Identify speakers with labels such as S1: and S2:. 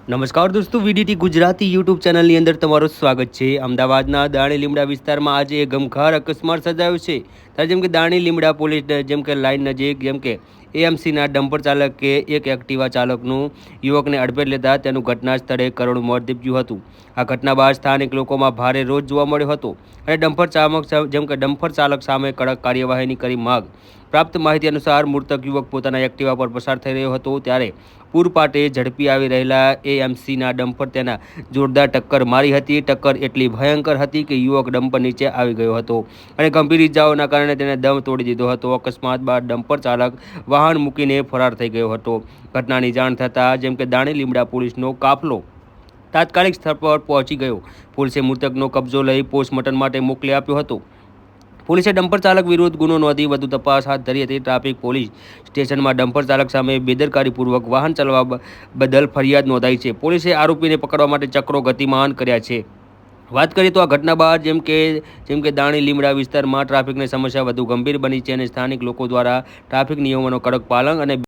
S1: નમસ્કાર દોસ્તો, VDT Gujarati YouTube ચેનલની અંદર તમારું સ્વાગત છે। અમદાવાદના દાણી લીમડા વિસ્તારમાં આજે એક ગમખાર અકસ્માત સર્જાયો છે। ત્યારે જેમ કે દાણી લીમડા પોલીસ જેમ કે લાઇન નજીક જેમ કે એએમસીના ડમ્પર ચાલકે એક એક્ટિવા ચાલકનું યુવકને અડફેટ લેતા તેનું ઘટના સ્થળે કરુણ મોત નીપજ્યું હતું। આ ઘટના બાદ સ્થાનિક લોકોમાં ભારે રોષ જોવા મળ્યો હતો અને ડમ્પર ચાલક સામે કડક કાર્યવાહીની કરી માગ। પ્રાપ્ત માહિતી અનુસાર મૃતક યુવક પોતાના એક્ટિવા પર પસાર થઈ રહ્યો હતો ત્યારે પૂરપાટે ઝડપી આવી રહેલા એએમસીના ડમ્પર તેના જોરદાર ટક્કર મારી હતી। ટક્કર એટલી ભયંકર હતી કે યુવક ડમ્પર નીચે આવી ગયો હતો અને ગંભીર ઇજાઓના કારણે તેને દમ તોડી દીધો હતો। અકસ્માત બાદ ડમ્પર ચાલક વાહન મૂકીને ફરાર થઈ ગયો હતો। ઘટનાની જાણ થતાં જેમ કે દાણી લીમડા પોલીસનો કાફલો તાત્કાલિક સ્થળ પર પહોંચી ગયો। પોલીસે મૃતકનો કબજો લઈ પોસ્ટમોર્ટમ માટે મોકલી આપ્યો હતો। પોલીસે ડમ્પર ચાલક વિરુદ્ધ ગુનો નોંધી વધુ તપાસ હાથ ધરી હતી। ટ્રાફિક પોલીસ સ્ટેશનમાં ડમ્પર ચાલક સામે બેદરકારીપૂર્વક વાહન ચલાવવા બદલ ફરિયાદ નોંધાઈ છે। પોલીસે આરોપીને પકડવા માટે ચક્રો ગતિમાન કર્યા છે। વાત કરીએ તો આ ઘટના બાદ જેમ કે દાણી લીમડા વિસ્તારમાં ટ્રાફિકની સમસ્યા વધુ ગંભીર બની છે અને સ્થાનિક લોકો દ્વારા ટ્રાફિક નિયમોનો કડક પાલન અને